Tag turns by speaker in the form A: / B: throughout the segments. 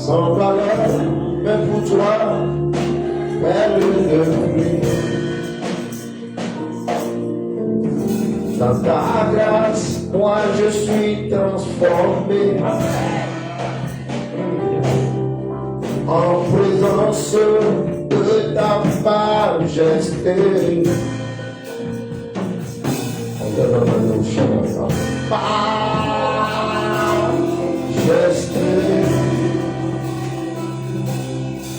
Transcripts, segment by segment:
A: sans valeur, mais pour toi, belle de pluie. Dans ta grâce, moi je suis transformé. En présence de ta majesté. Majesté.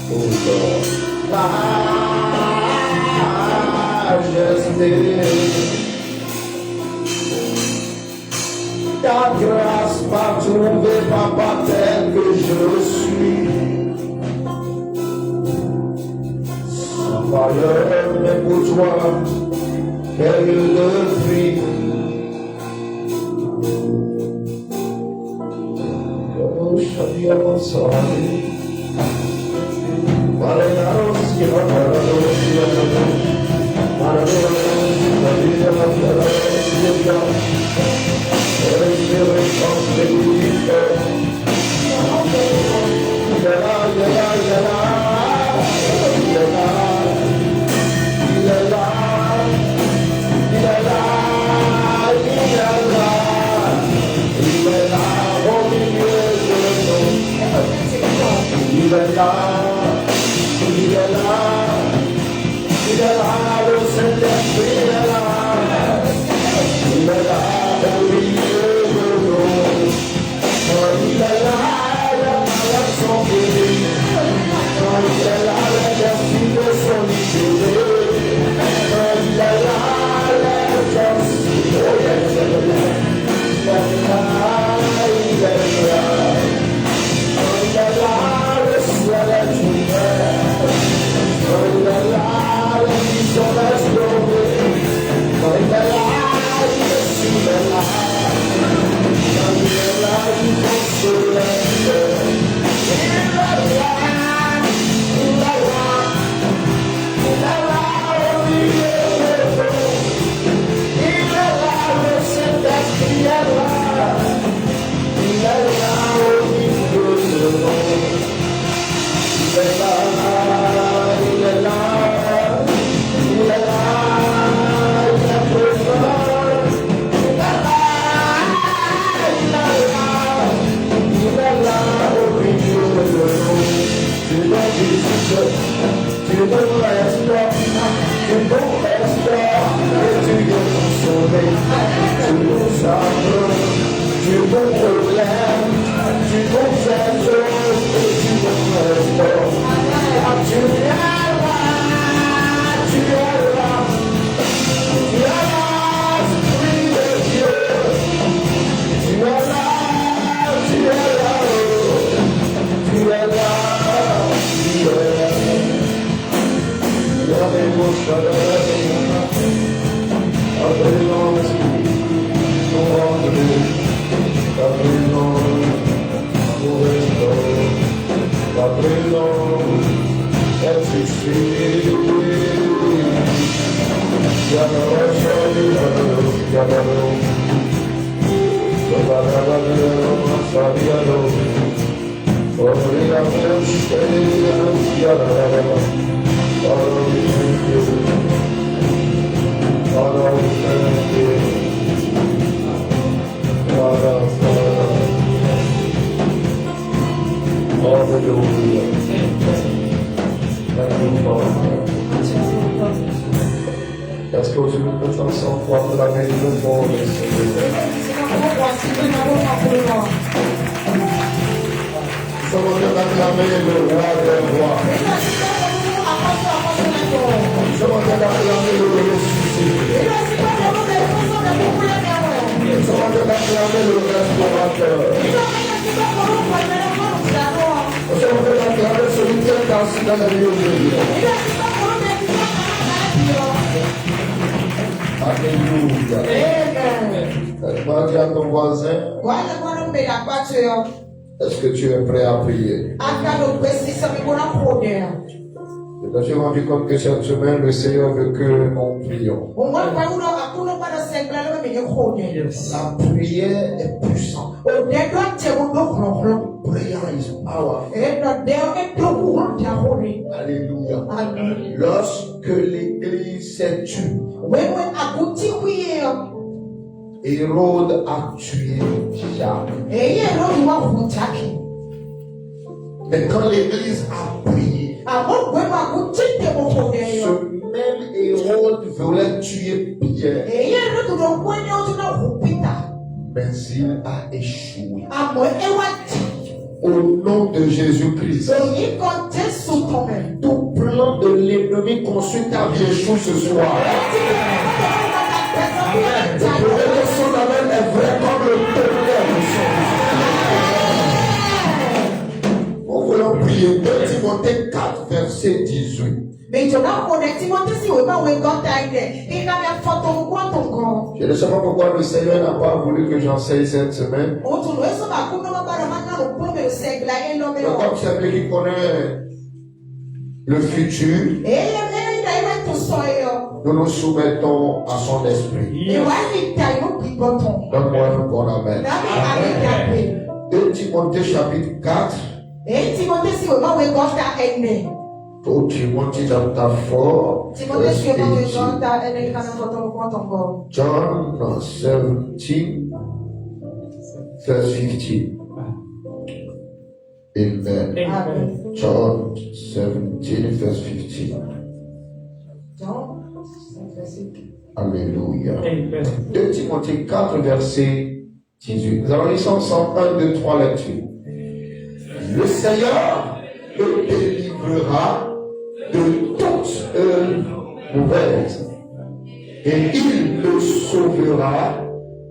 A: Oh Lord. Majesté. Ta grâce m'a trouvé, papa, tel que je suis. Sans valeur, mais pour toi, quel le prix. Oh, Shadia Sari. Est-ce que vous nous peut ensemble pour acclamer le nom de Seigneur? Nous sommes en train d'acclamer le roi des rois. Nous sommes en train d'acclamer le ressuscité. Nous sommes en train d'acclamer le restaurateur. Nous sommes en train d'acclamer celui qui est assis dans la vie aujourd'hui. Alléluia. Demande à ton voisin. Est-ce que tu es prêt à prier? Je me suis rendu compte que cette semaine, le Seigneur veut que nous prions. La prière est puissante. Prayer is power. Alléluia. Lorsque l'église s'est tue, Hérode a tué Jacques. Mais quand l'église a prié, ce même Hérode voulait tuer Pierre. Mais il a échoué. Au nom de Jésus-Christ, tout plan de l'ennemi conçu ta vie échoue ce soir. Le son d'amen est vrai comme le tonnerre du son. Nous voulons prier 2 Timothée 4, verset 18. Je ne sais pas pourquoi le Seigneur n'a pas voulu que j'enseigne cette semaine. Donc, comme c'est lui qui connaît le futur, nous nous soumettons à son esprit. Donne-moi un bon amen. 2 Timothée chapitre 4. 2 Timothy chapter 4, verse 18. John 17, verse 15. Amen. John 17, verse 15. Alléluia. 2 Timothée 4, verset 18. Nous allons lire ensemble 1, 2, 3 lectures. Le Seigneur te délivrera de toute œuvre mauvaise, et il le sauvera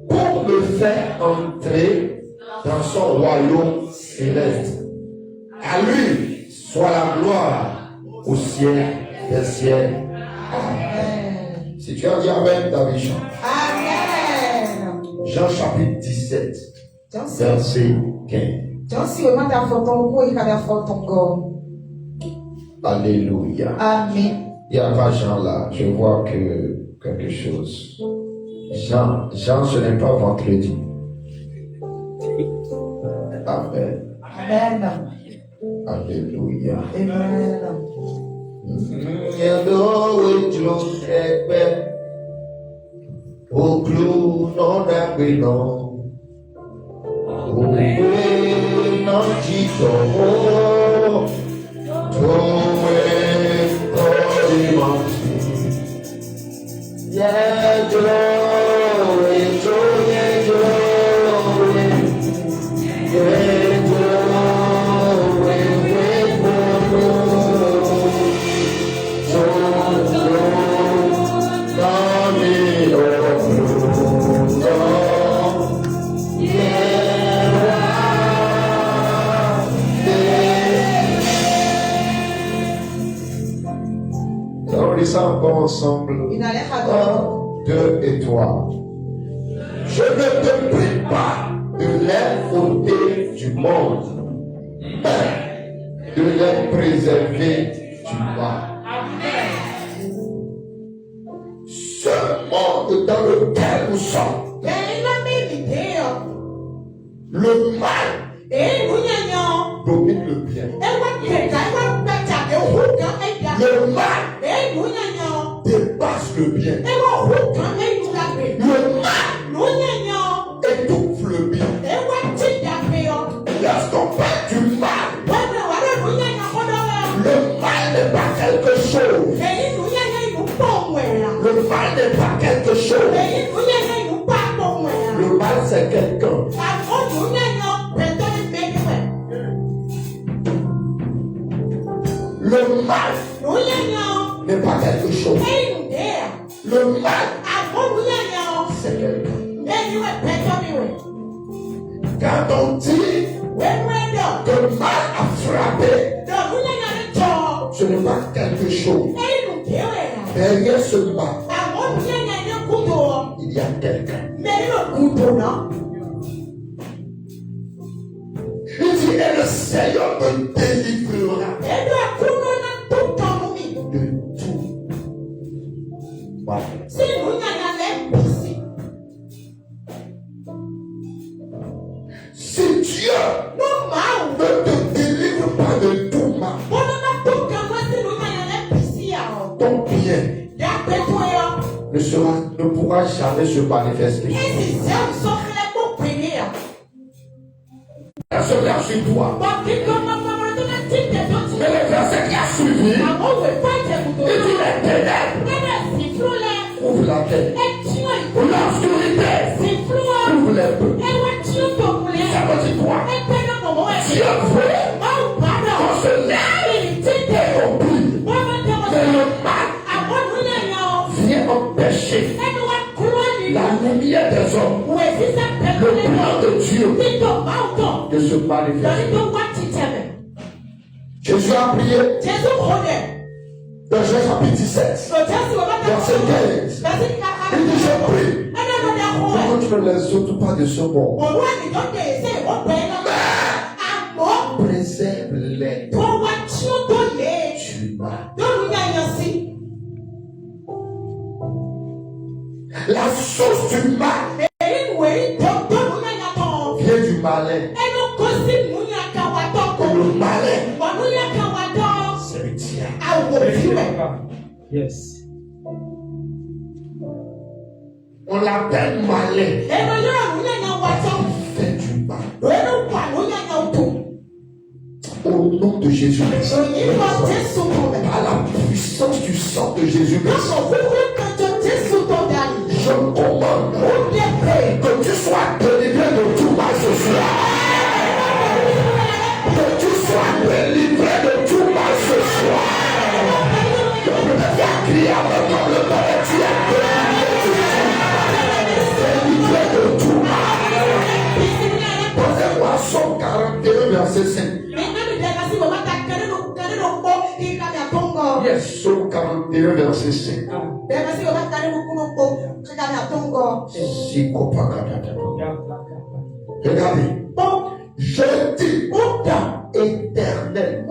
A: pour le faire entrer dans son royaume céleste. À lui soit la gloire au ciel des ciels. Amen. Si tu as dit Amen, ta vie chante. Amen. Jean chapitre 17, verset 15. Alléluia. Amen. Il y a pas Jean là. Je vois que quelque chose. Jean, ce n'est pas vendredi. Amen. Amen. Alléluia. Amen. Au clou non d'appelons. Non dit encore ensemble. 1, 2 et 3. Je ne te prie pas de les ôter du monde, mais de les préserver du mal. Ce monde dans lequel nous sommes, le mal domine le bien. Le mal dépasse le bien. Le mal étouffe le bien. Lorsqu'on parle du mal, le mal n'est pas quelque chose. Le mal n'est pas quelque chose. Le mal c'est quelqu'un. Le mal n'est pas quelque chose. Le mal, c'est quelqu'un. Quand on dit que le mal a frappé, ce n'est pas quelque chose. Derrière ce mal, il y a quelqu'un. Il dit, et le Seigneur me délivrera ne pourra jamais se manifester. Personne n'a su toi. Mais le verset qui a suivi, il dit les ténèbres ouvre la tête. L'obscurité ouvre les peu. Ça veut dire quoi? Dieu veut qu'on se lève et on prie. Mais le mal vient empêcher la lumière des hommes, le plan de Dieu de se manifester. Jésus a prié dans Jean chapitre 17, verset 15. Il dit, je prie contre les autres pas de ce monde. Mais préserve-les du mal. La source du mal vient du malin. Et le malin, c'est le diable.
B: Yes.
A: On l'appelle malin. Il fait du mal. Au nom de Jésus-Christ. Par la puissance du sang de Jésus-Christ. Je commande que tu sois délivré de tout mal ce soir. Que tu sois délivré de tout mal ce soir. Je peux te faire crier avec toi le nom de Dieu. Délivré de tout mal. Posez-moi Somme 41 verset 5. Yes, Somme 41 verset 5. Regardez. Je dis, Éternel,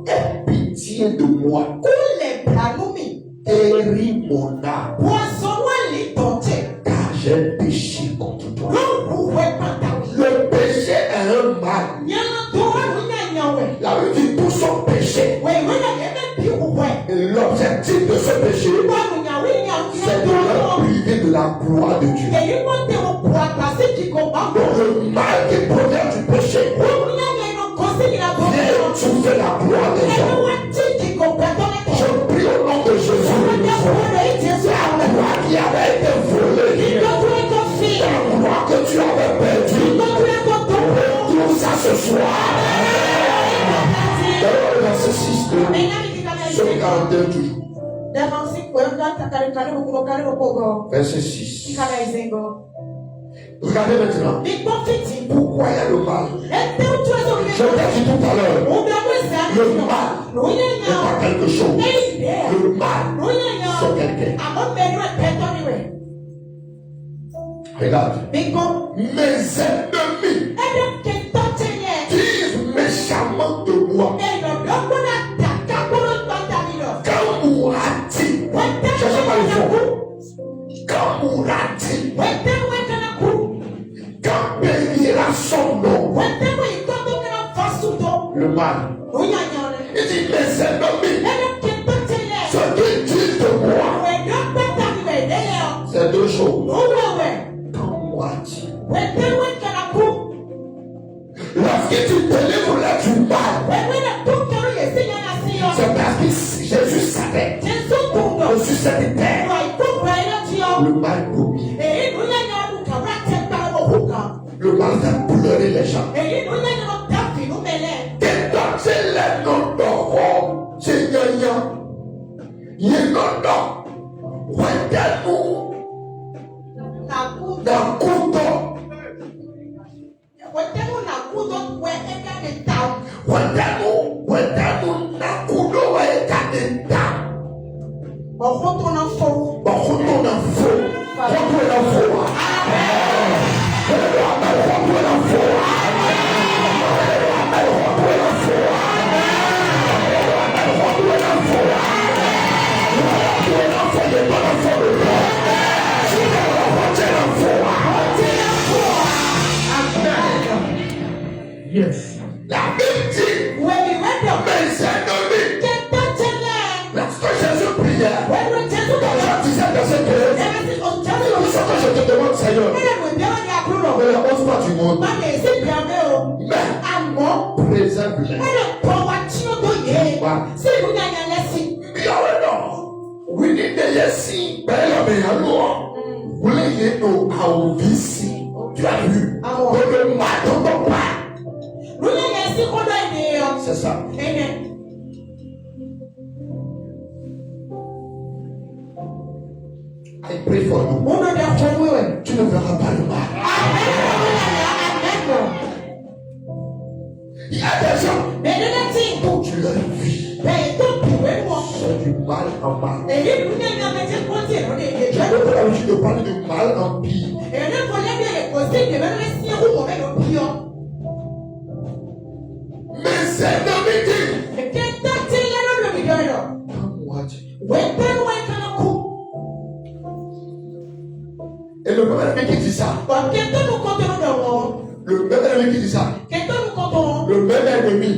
A: aie pitié de moi. Guéris mon âme. Car j'ai péché contre toi. Le péché est un mal. La Bible dit pour son péché. L'objectif de ce péché, c'est de le priver de la gloire de Dieu. Donc le mal qui provient du péché vient étouffer la gloire des gens. Je prie au nom de Jésus. La gloire qui avait été volée, la gloire que tu avais perdue, retrouve ça ce soir. Verset 6 de Somme 41 toujours. Verset 6. Regardez maintenant. Pourquoi il y a le mal? Je l'ai dit tout à l'heure. Le mal n'est pas quelque chose. Le mal, c'est quelqu'un. Regarde. Mes ennemis disent méchamment de moi. Quand mourra-t-il? Cherchez pas le fond. Quand mourra-t-il? Quand bénira son nom? Le mal. Il dit mes ennemis, ceux qui disent de moi, c'est deux choses. Quand mourra-t-il? Lorsque tu délivres là du mal, c'est parce que Jésus savait que sur cette terre, le mal commis. Le mal fait pleurer les gens. C'est les noms d'or, c'est gagnant. Il y a un nom. Wendanu. Nakuto. Wendanu Nakudo Ekadenta. Retourne en faux. Retourne en faux. Yes. La Bible dit, mes ennemis, lorsque Jésus priait, dans Jean 17, verset Préserve-les. We need the lesson. Vous l'ayez au Aouvisi. Tu as vu? Le matin de pas. C'est ça.
B: Amen.
A: I pray for you. Tu ne verras pas le mal. Il y a des gens dont tu leur vis. C'est du mal en mal. J'ai pas l'habitude de parler de mal en pire. Mais c'est ennemis disent. Et le même ennemi qui dit ça. Le même ennemi qui dit ça. Le même ennemi.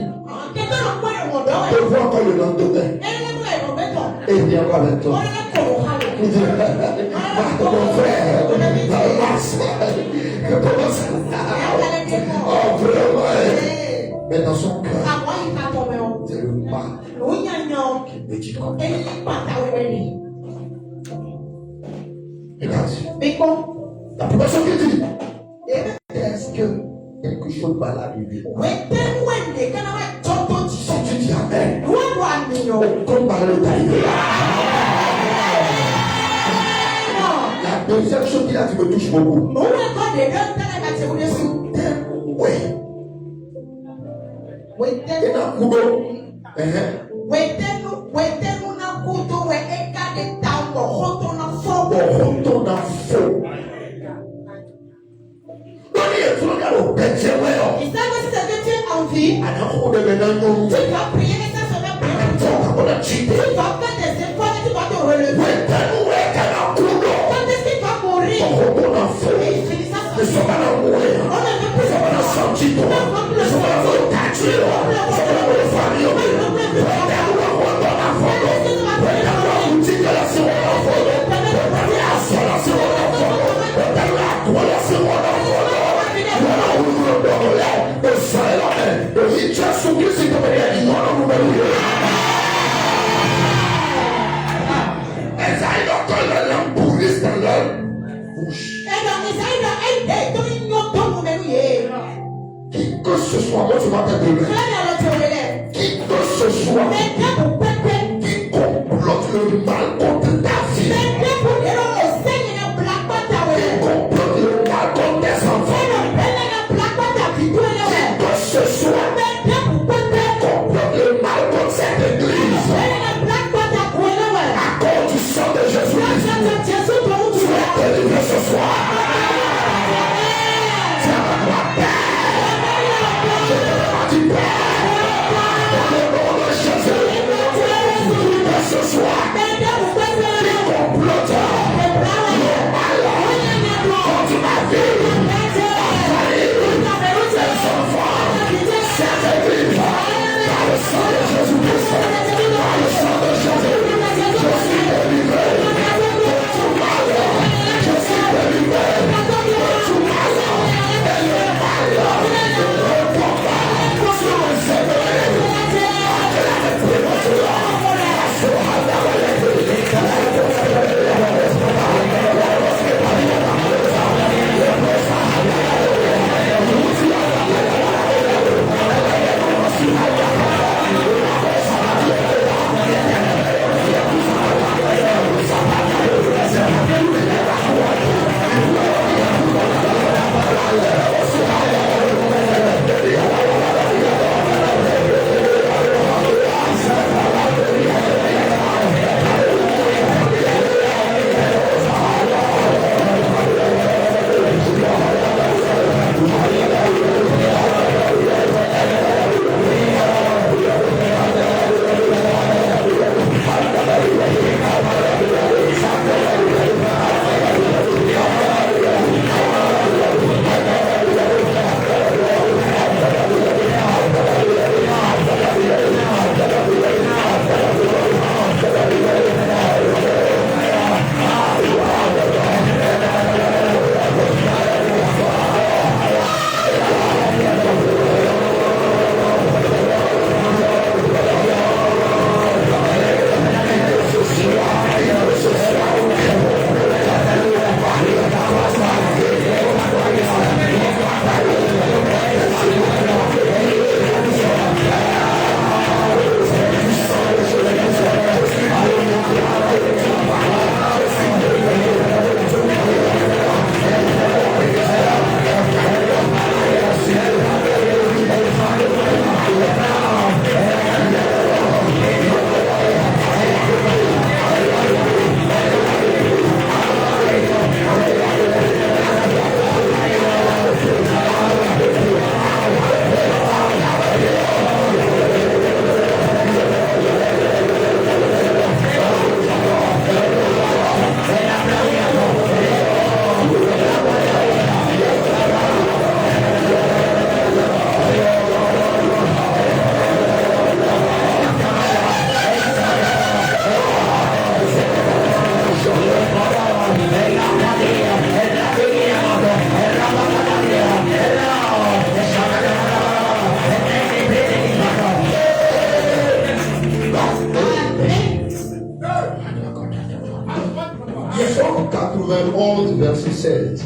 A: Te voit encore le lendemain. Et il vient pas avec toi. Il dit, mon frère, comment ça? Oh, vraiment. Mais dans son cœur, c'est le mal qui me dit comme ça. Regarde. La personne qui dit, est-ce que quelque chose va l'arriver? Si tu dis amen, comme par le taille. La deuxième chose qu'il a dit me touche beaucoup. Qui que ce soit, moi je m'appelle qui que ce soit qui complote le mal contre ta vie, qui complote le mal contre tes enfants, qui que ce soit complote le mal contre cette église, à cause du sang de Jésus-Christ, tu es délivré ce soir. Ce soir, 91, verset 7.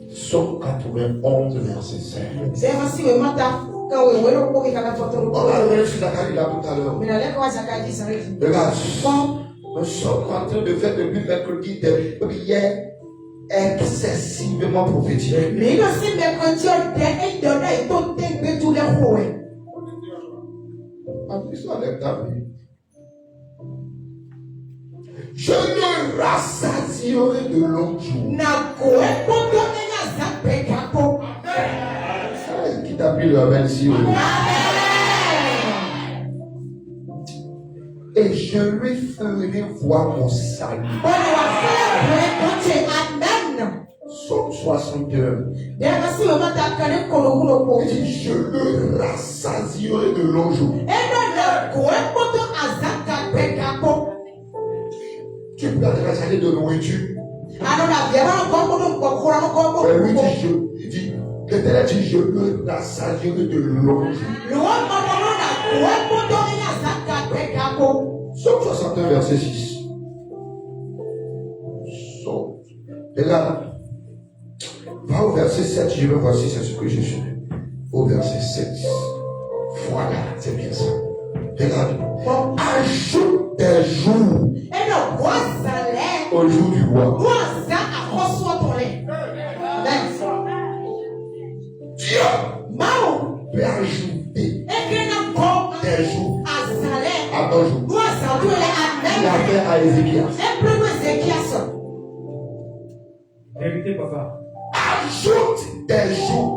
A: Psaume 91, verset 7. On a levé sur Zacharie là tout à l'heure. Regarde, nous sommes en train de faire depuis mercredi des prières excessivement prophétiques. Je me rassasierai de longs jours. Qui t'a pris le amen si haut? Et je lui ferai voir mon salut. Psaume 61. Et je le rassasierai de longs jours. Tu peux te rassasier de nourriture. Il dit, l'Éternel dit, je le rassasierai de longs jours. Psaume 61, verset 6. Et là, va au verset 7, je vais voir si c'est ce que j'ai fait. Au verset 7. Voilà, c'est bien ça. Regarde. Ajoute des jours au jour du roi. Dieu peut ajouter des jours à ton jour. Il a fait à Ézéchias.
B: Vérité, papa.
A: Ajoute des jours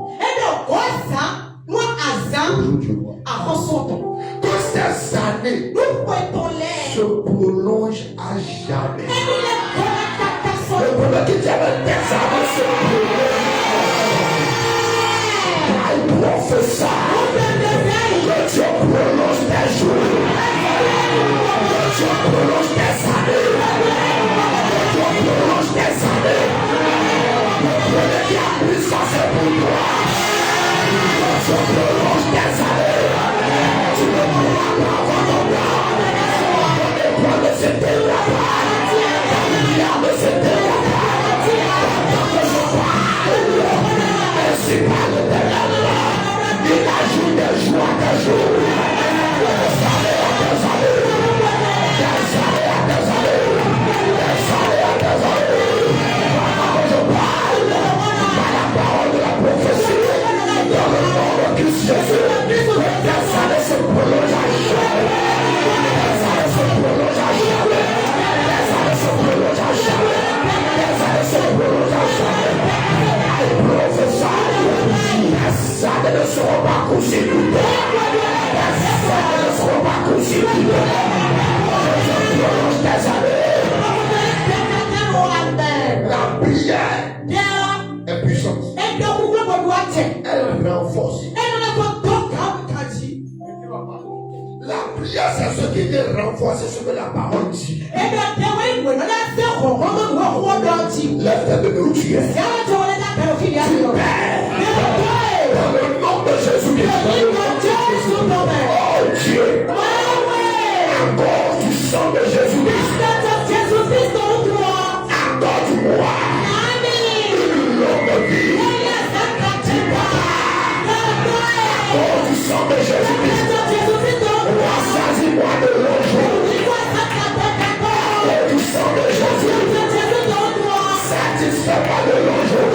A: au jour du roi. Que ces années se prolongent à jamais. Le problème qui tient tes années se prolongent. I prophesy que Dieu prolonge tes jours. Que Dieu prolonge tes années. Que Dieu prolonge tes années. Le problème qui a pris ça, c'est pour toi. Que Dieu prolonge tes années. Tu ne pourras pas avoir ton bras. Ton époux ne s'éteindra pas. Ta lumière ne s'éteindra pas. Tant que je parle, ainsi parle l'Éternel. Il ajoute des jours à tes jours. Des années à tes années. Des années à tes années. Des années à tes années. Pendant que je parle, par la parole de la prophétie, dans le nom de Christ Jésus, tes années se prolongent à jamais. Tes années se prolongent à jamais. Tes années se prolongent à jamais. Tes années se prolongent à jamais. I prophesy. Les années ne seront pas constituées. Les années ne seront pas constituées. Je prolonge tes années. La prière est puissante. Elle renforce. La prière, c'est ce qui vient renforcer ce que la parole dit. Lève tes deux tu es. Dans le nom de Jésus-Christ. Oh Dieu. Encore du sang de Jésus-Christ. Accorde-moi une longue vie. Accorde du sang de Jésus-Christ. Rassasie-moi de longs jours. Accorde du sang de Jésus. Satisfais-moi de longs jours.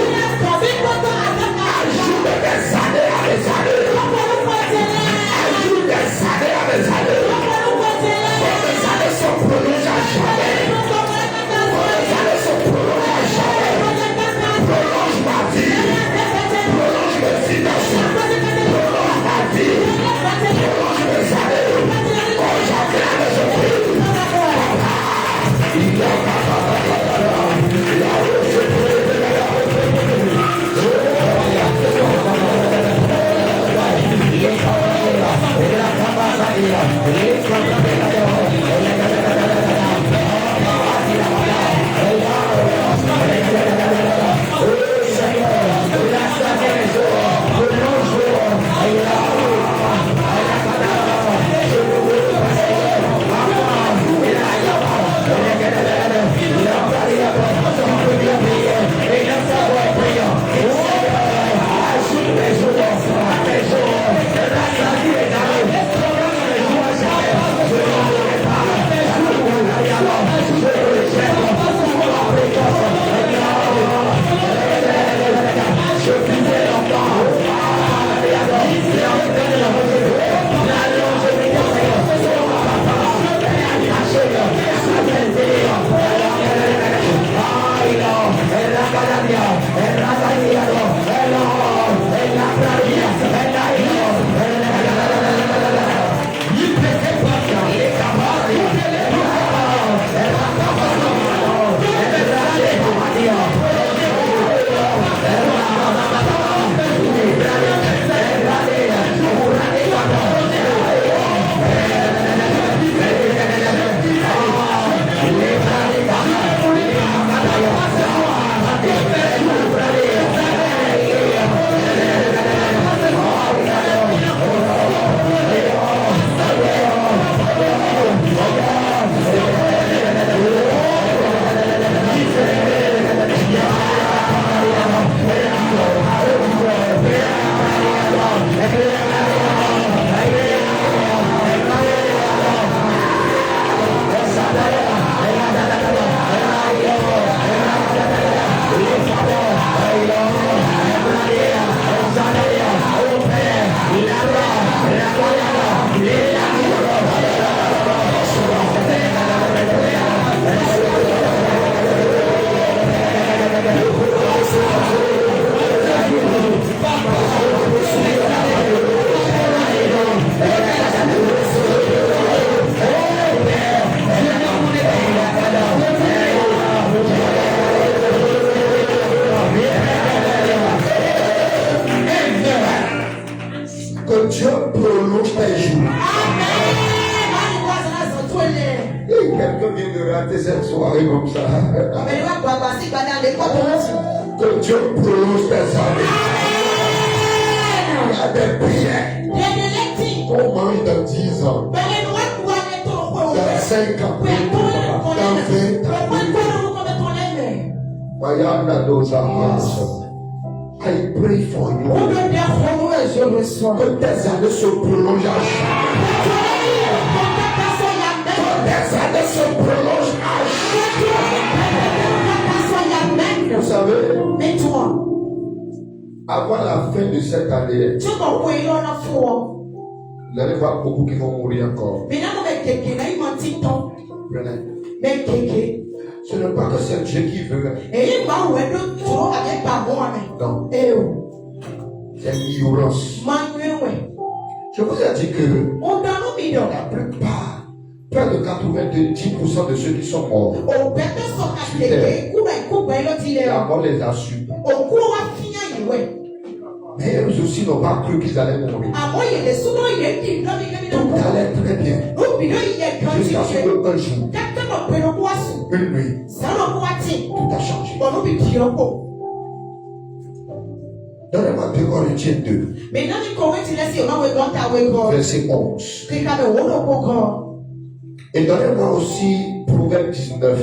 A: Ajoute des années. raté cette soirée comme ça. Que Dieu prolonge tes années. Il y a des prières qu'on mange dans 10 ans, dans 5 ans, dans 20 ans. I pray for you. Que tes années se prolongent à jamais. Que tes années se prolongent à jamais. Vous savez, avant la fin de cette année, vous allez voir beaucoup qui vont mourir encore. Prenez. Ce n'est pas que c'est Dieu qui veut. Non. C'est l'ignorance. Je vous ai dit que la plupart, près de 90% de ceux qui sont morts, la mort les a suivis. Mais eux aussi n'ont pas cru qu'ils allaient mourir. Tout allait très bien. Jusqu'à ce qu'un jour, une nuit, tout a changé. Donnez-moi 2 Corinthiens 2, verset 11. Et donnez-moi aussi Proverbe 19,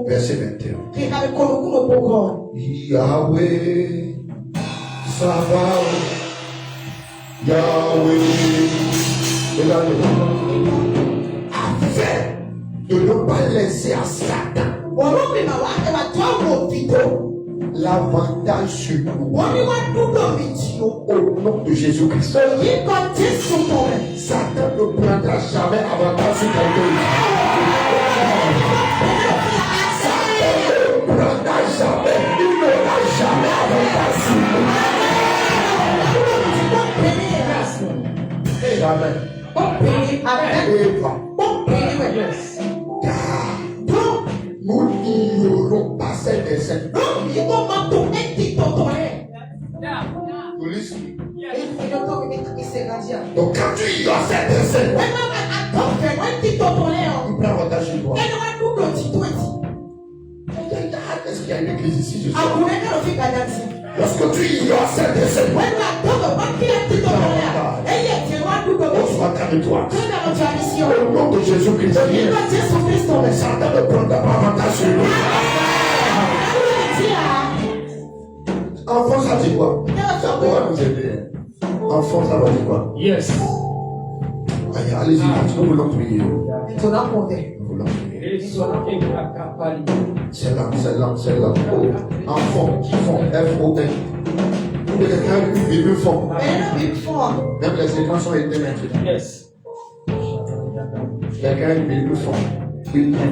A: verset 21. Yahweh, Sabaoth, Yahweh, afin de ne pas laisser à Satan l'avantage sur nous. Au nom de Jésus-Christ. Satan ne prendra jamais avantage sur quelqu'un. Satan ne prendra jamais, il n'aura jamais avantage sur nous. Amen. Car nous n'ignorons pas ces desseins. Donc quand tu ignores ces desseins, il prend avantage sur toi. Est-ce qu'il y a une église ici ce soir? Lorsque tu ignores ces desseins, on soit avec toi. Au nom de Jésus-Christ, Satan ne prendra pas avantage sur nous. Enfant, ça dit quoi? Ça pourra nous aider. Enfant, ça va dire quoi?
B: Yes.
A: Allez-y, nous voulons prier. Nous voulons prier. C'est là. Oh, enfant, qui font F-O-N. Quelqu'un une Bible fond. Même les écrans sont éteints maintenant.
B: Yes.
A: Quelqu'un une Bible fond. Quelqu'un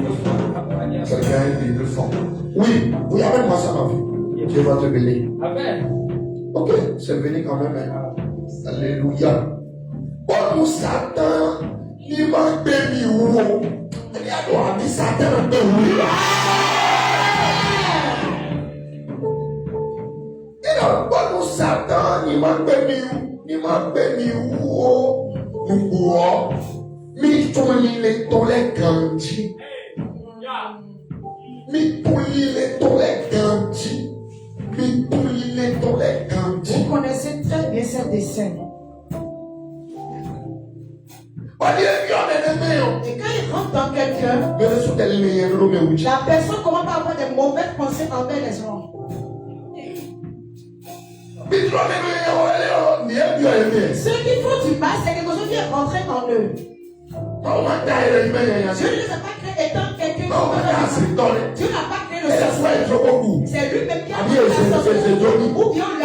A: une Bible fond. Oui, vous avez moi ça ma vie. Dieu va te bénir.
B: Amen.
A: Ok, c'est venu quand même. Hein. Alléluia. Oh, nous Satan, il m'a béni où? Il y a droit de Satan un peu où? Il a pas nous Satan, il m'a béni où? Il m'a béni où? Nous bois. Mi tolile tole ganti. Mi tolile tole ganti.
C: Vous connaissez très bien ce dessin. Et quand il rentre dans quelqu'un, la personne commence à avoir des mauvaises pensées envers les gens. Ceux qui font du mal, c'est quelque chose qui est rentré en eux. Dieu ne les a pas créés étant quelqu'un qui Dieu n'a pas créé le sorcier. C'est lui-même qui a créé le sorcier. Ou bien le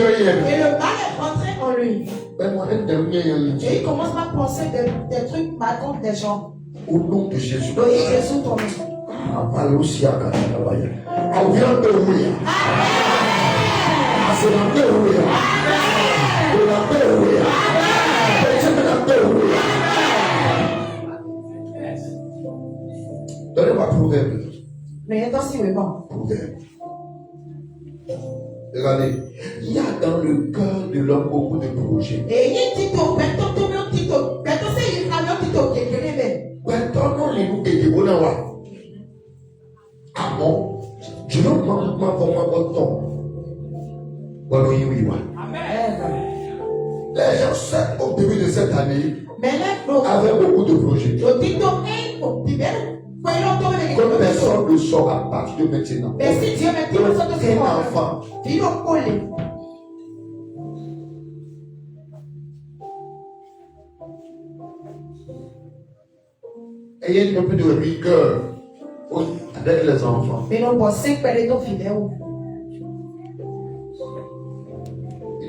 C: et le mal est rentré en lui. Et il commence à penser des trucs mal contre des gens.
A: Au nom de Jésus.
C: Oui, Jésus ton nom.
A: Donnez-moi Proverbe.
C: Mais attention, c'est bon.
A: Proverbe. Regardez, il y a dans le cœur de l'homme beaucoup de projets.
C: Et il dit au Beto, Beto, c'est il a un petit au Kékélémé.
A: Beto, Maman, je veux maman pour moi votre temps. Les gens au début de cette année avaient beaucoup de projets. Comme personne ne sort à partir de maintenant. Un enfant. Ayez un peu de rigueur avec les enfants. Ils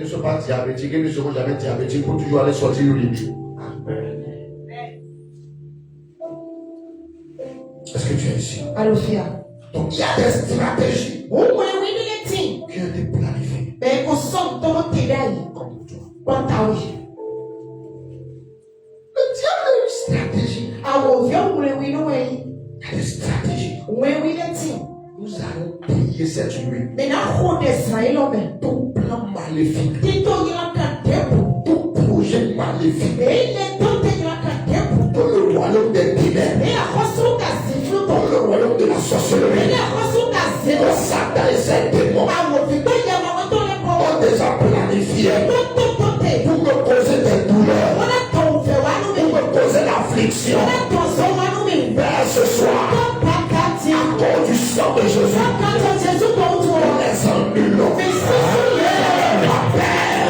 A: ne sont pas diabétiques, ils ne seront jamais diabétiques pour toujours aller sortir le lit. Est-ce que tu es ici? Donc il y a des stratégies qui ont été planifiées comme toi. Le diable a une stratégie. Il y a des stratégies. Nous allons prier cette nuit. Tout plan maléfique. Tout projet maléfique. Dans le royaume des ténèbres. Dans le royaume de la sorcellerie. Satan et ses démons ont déjà planifié pour me causer des douleurs, pour me causer l'affliction. Mais ce soir, à cause du sang de Jésus, nous les annulons. Ma Père,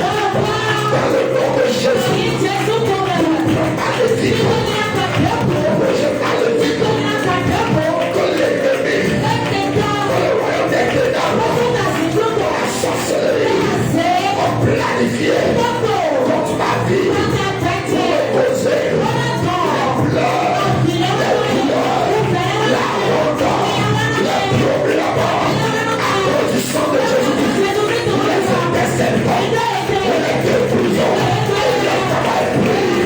A: dans le nom de Jésus, maléfique, projet maléfique, que l'ennemi, dans le royaume des ténèbres, dans la sorcellerie, ont planifié contre ma vie, pour me causer les pleurs, les douleurs, la honte, les problèmes. À cause du sang de Jésus-Christ, nous les intercédons, nous les détruisons, et le travail brille.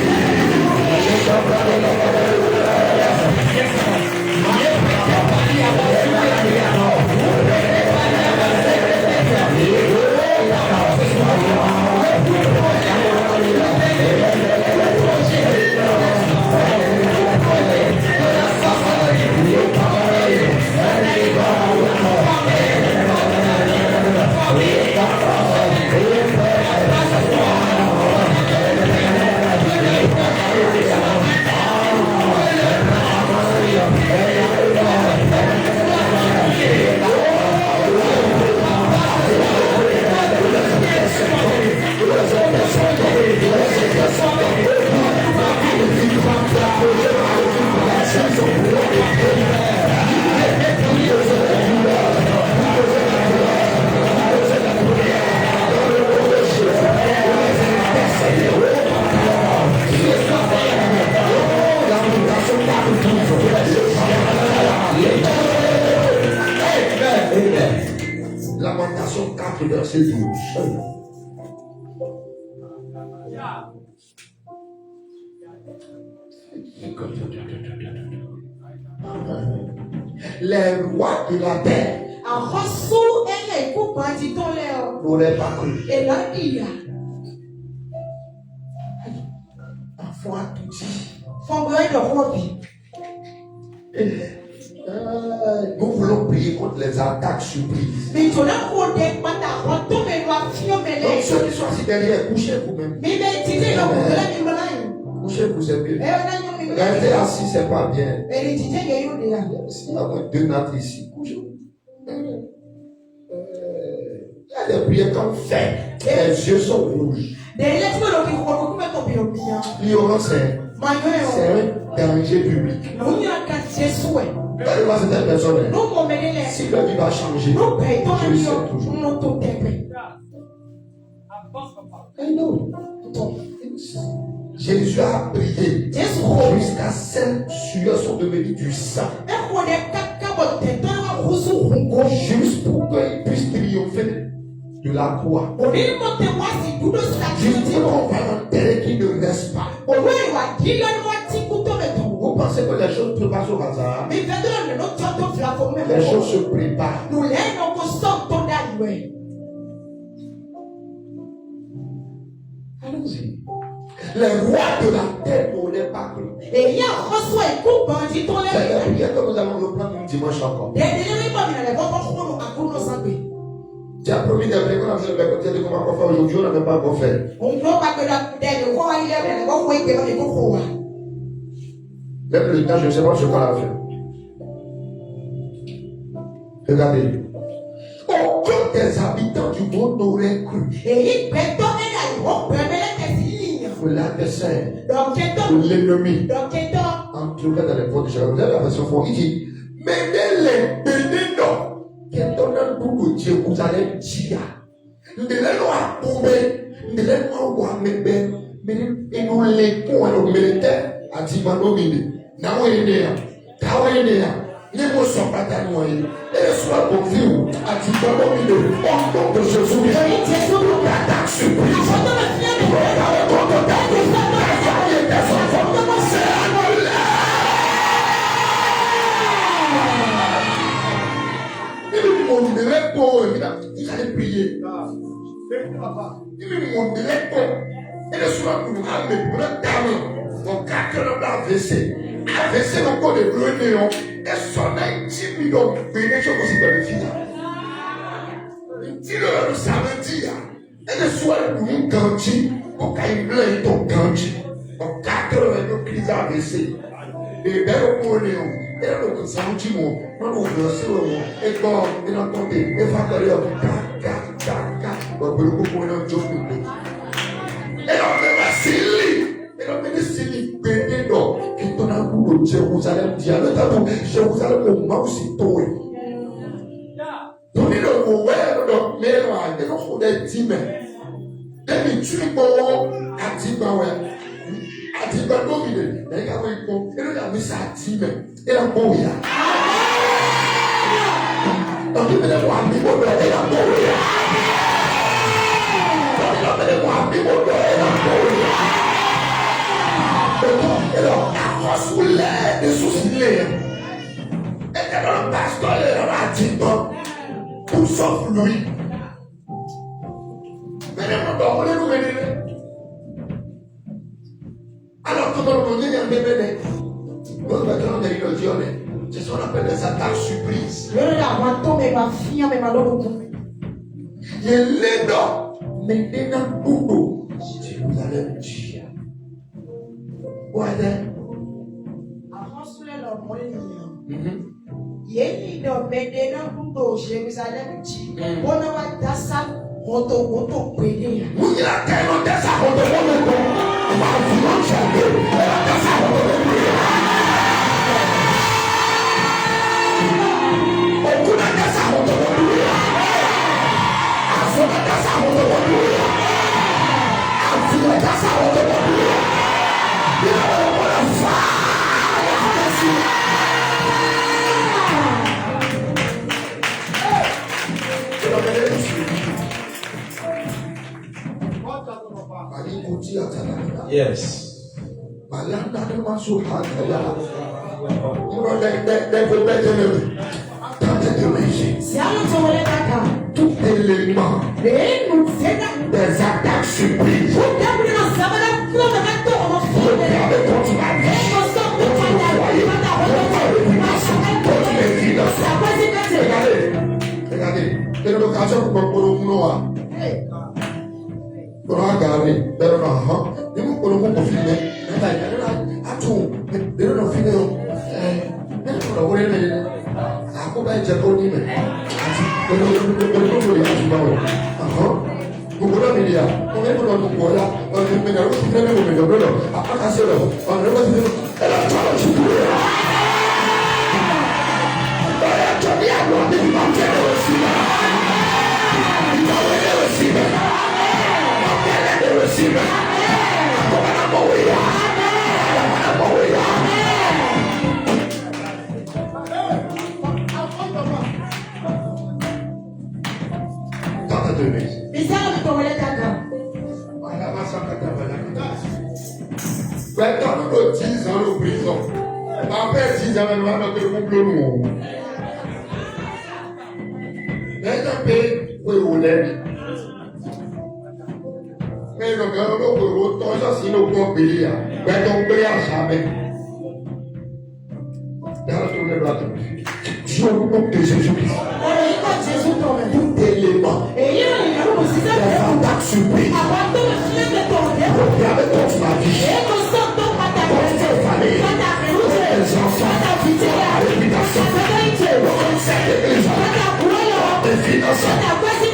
A: Lamentation 4, verset 12. Les rois de la terre n'auraient pas cru. Parfois tout dit. Nous voulons prier contre les attaques surprises. Donc ceux qui sont assis derrière, couchez vous-même. Couchez-vous, c'est mieux. Rester assis, c'est pas bien. S'il y a moins 2 nattes ici, couchez-vous. Il y a des prières qu'on fait. Les yeux sont rouges. L'ignorance, c'est un danger public. Allez voir cette personne. Si le vie va changer, je le sais toujours. Jésus a prié jusqu'à 5 sueurs sont devenues du sang. Juste pour qu'il puisse triompher de la croix. Juste pour qu'on va l'enterrer qui ne reste pas. Vous pensez que les choses ne se passent au hasard? Les choses se préparent. Allons-y. Les rois de la terre n'auraient pas cru.
C: Et il y a reçoit un coup bandit ton
A: C'est la prière que nous allons reprendre un dimanche encore. Tu as promis de venir, on a fait le côté de comment on va faire aujourd'hui, on n'a même pas encore fait. Même le temps, je ne sais pas ce qu'on a fait. Regardez. Aucun des habitants du monde n'aurait cru. Que l'adversaire, que l'ennemi, en tout cas dans les fonds de Jéhovah, vous avez la version fond, il dit, menez-les, bénis-nous, qu'est-ce qu'on a beaucoup de Dieu, vous allez dire, nous allons tomber, nous allons voir mes belles, et nous les points, nous militaires, à Timanomine, Naouénéa, Taouénéa, les mots sont pas tanoyés, et soit pour vous, à Timanomine, au nom de Jésus, l'attaque surprise. Il allait prier. Il me montrait pas. Et le soir, nous avons mon AVC. AVC, encore de bleu néon. Et son 10 millions de bénéfices aussi dans le film. Il dit le samedi. Et le soir, nous avons ganti. On a une blague de ganti. On a 80 crises AVC. Et bien, on est néon. Et là, on a senti mon. On a ouvert sur le mot. Et quand on a entendu, et factory of on peut le couper dans le job. Et on va s'éli. Et on va s'éli. Bénédor. Qui t'en a pour le Jérusalem. Diable. Jérusalem, au moment où c'est toi. Donc, il a ouvert le mélange. Et on a dit, mais. Et il tue bon. A dit, ben ouais. A dit, ben non, il est. Et il a mis ça à 10 mais. Et la mourir. Donc il me dit, moi, il a mourir. Et alors, la soulève de soucis. Et quand le pasteur est là, dit, tout sauf lui. Mais les gens doivent nous mener. Alors, quand on dit, il y a un bébé. Nous mettons des illusions. C'est ce qu'on appelle des attaques surprises. Il est là, maintenant, Boubou. Si vous allez me dire. Ouais,
B: Yes.
A: Tout élément des attaques surprises. Regardez, c'est l'occasion pour nous. Pour regarder, nous pouvons filmer. Maintenant, nous avons 10 ans de prison. Après 10 ans, nous avons fait le complot. Mais un pays où il est. Mais le gars, l'autre, ça, c'est nos points payés. Mais donc, payé à jamais. D'ailleurs, tournez le bras. Dieu, au nom de Jésus-Christ. Tout élément. D'avantage surprise. Programme contre ma vie. Contre tes familles. Contre tes enfants. La réputation. Contre cette église. Tes finances.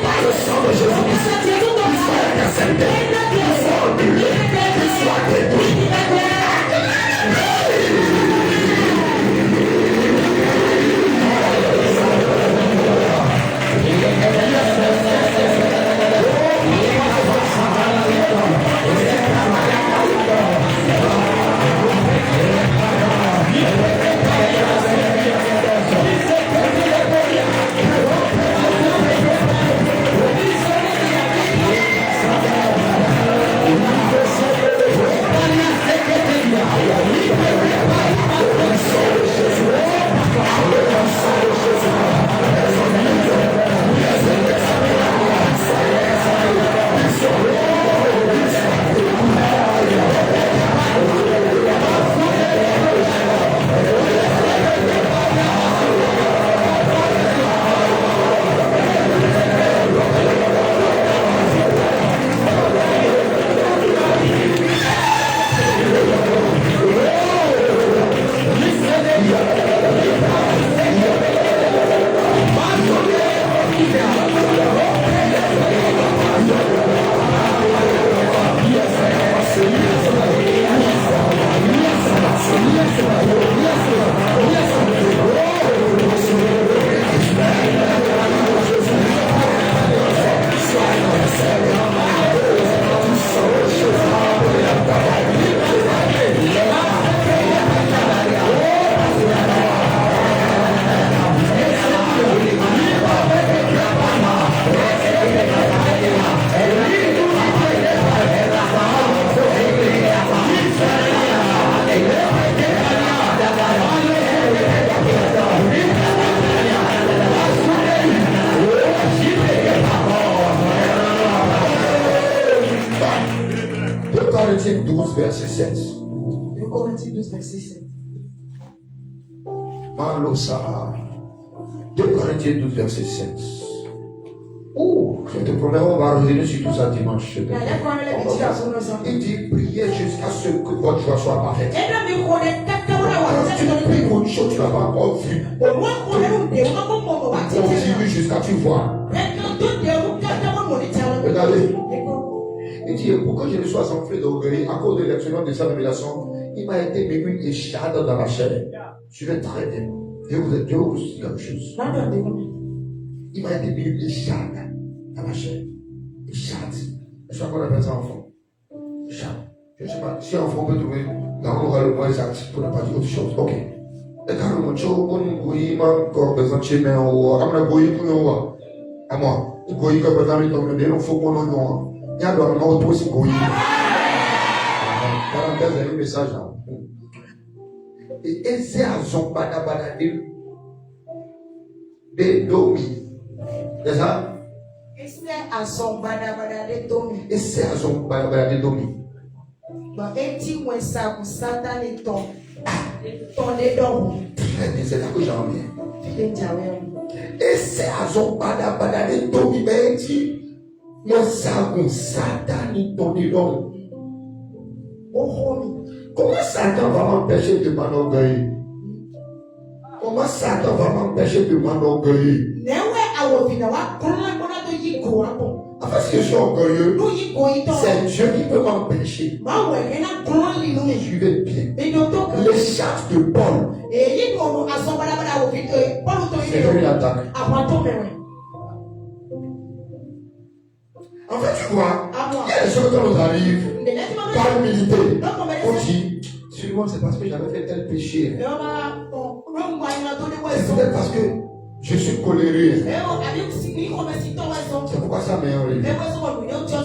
A: Par le sang de Jésus-Christ. Qu'il soit intercepté. Qu'il soit annulé. Qu'il soit détruit. Corinthiens 12, verset 7.
C: 2 Corinthiens 12, verset 7.
A: Malosa. 2 Corinthiens 12, verset 7. Oh, je te promets, on va revenir sur tout ça dimanche. Il dit, priez jusqu'à ce que votre joie soit parfaite. Alors, tu ne pries qu'une chose, tu n'as pas encore vu. Continue jusqu'à tu vois. Regardez. Il dit, pourquoi je ne sois enflé d'orgueil à cause de l'excellence de sa révélation, il m'a été mis une échade dans la chair. Suivez très bien. Je vais vous dire quelque chose. Il m'a été mis une échade dans la chair. Échade. Je sais pas qu'on appelle ça enfant. Échade. Je ne sais pas si un enfant peut trouver dans le mot exact pour ne pas dire autre chose. Ok. Et quand le mot on m'a encore besoin chez moi, on a goûté pour nous. À moi, il goûte comme par exemple, il faut qu'on en il y a un autre aussi goûté. Parenthèse, il y a un message là. Et c'est à son banabana de Domi. C'est ça?
C: Et c'est à son banabana de Domi.
A: Et c'est à son banabana de Domi.
C: Et tu vois ça, vous Satan et ton édon.
A: Très bien, c'est là que j'en viens. Et c'est à son banabana de Domi, mais tu vois ça, vous Satan et ton édon. Comment Satan va m'empêcher de m'enorgueillir? Comment Satan va m'empêcher de m'enorgueillir? Enfin, si je suis orgueilleux, c'est Dieu qui peut m'empêcher. Suivez bien. Les chats de Paul. C'est lui l'attaque. En fait, tu vois, il y a des choses qui nous arrivent par humilité. On dit, sûrement c'est parce que j'avais fait tel péché. C'est peut-être parce que je suis colérique. C'est pourquoi ça m'est arrivé.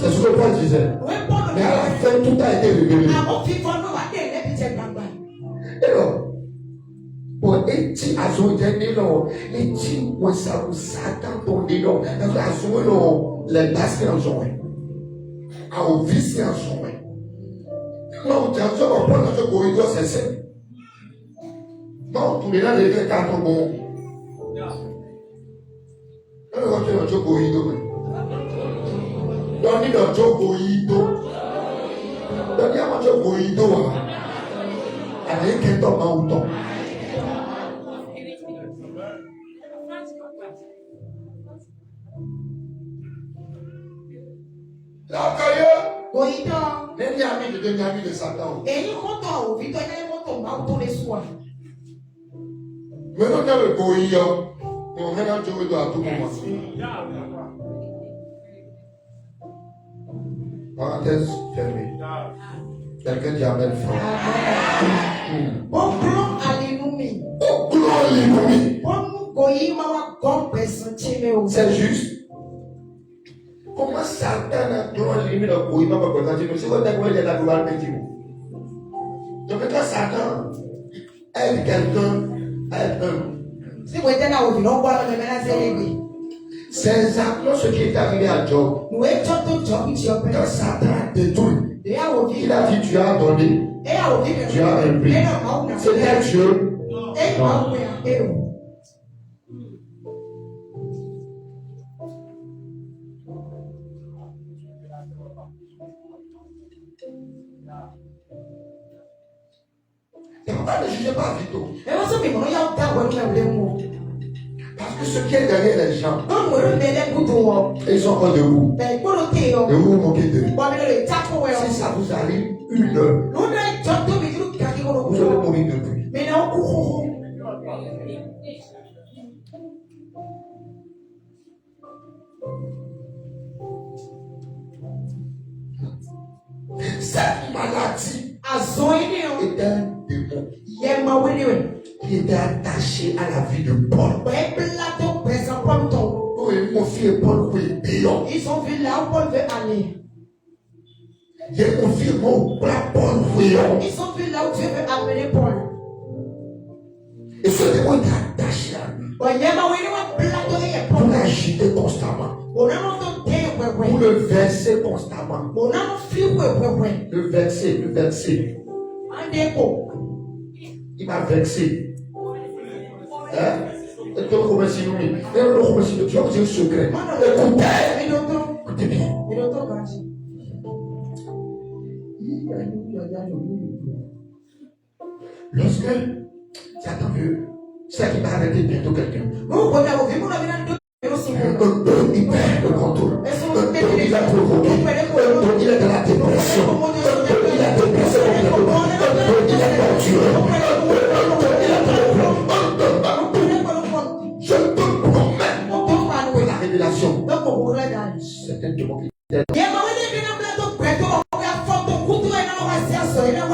A: C'est ce que Paul disait. Mais à la fin, tout a été révélé. Et alors, pour eti azonjani lo, eti wasabu Satan tondi lo, azon lo, les basques en joint. a au vice en soin. Non, tu as besoin de prendre ce corridor, c'est ça. Non, tu es là, les deux cartons bons. Tu es dans le corridor. Donne-lui dans le corridor. Donne-lui dans le corridor. Avec un temps en autant. La caillou. Même les amis de Satan.
C: Et il content, Victor, il est content, tous les soirs.
A: Maintenant, dans le corridor, on met dans le corridor à tout moment. Parenthèse fermée. Quelqu'un dit Amen.
C: Bon plan à l'ennemi.
A: Bon plan à l'ennemi. C'est juste. Comment Satan a clone l'ennemi dans le corps, il m'a pas présenté. Si vous avez la gloire de Dieu. Donc quand Satan aide quelqu'un, aide un.
C: Si vous êtes là, vous n'avez pas de menace.
A: C'est exactement ce qui est arrivé à Job. Quand Satan a détruit, il a dit tu as donné, tu as un prix. C'était Dieu. Non. Et pourquoi ne jugez pas Vito? Parce que ce qui est derrière les gens, ils sont pas debout. Et vous vous moquez d'eux. Si ça vous arrive, une heure, vous allez mourir depuis. Cette maladie est un démon qui était attaché à la vie de Paul. Oh, et mon fils Paul,
C: ils ont vu là où Paul veut aller.
A: Il est mon fils, mon plat Paul,
C: ils ont vu là où Dieu veut amener Paul.
A: Et ce démon est attaché à lui. Vous l'agitez constamment. Vous le versez constamment. Le verser. Il m'a vexé. Hein? Tu vas vous dire un secret. Écoutez bien. Lorsque Satan veut, c'est qu'il va arrêter bientôt quelqu'un. Il perd le contrôle. Il a provoqué. Il est dans la dépression. Il a dépressé complètement. Il est torturé. Je te promets que la révélation, c'est un démon qui est.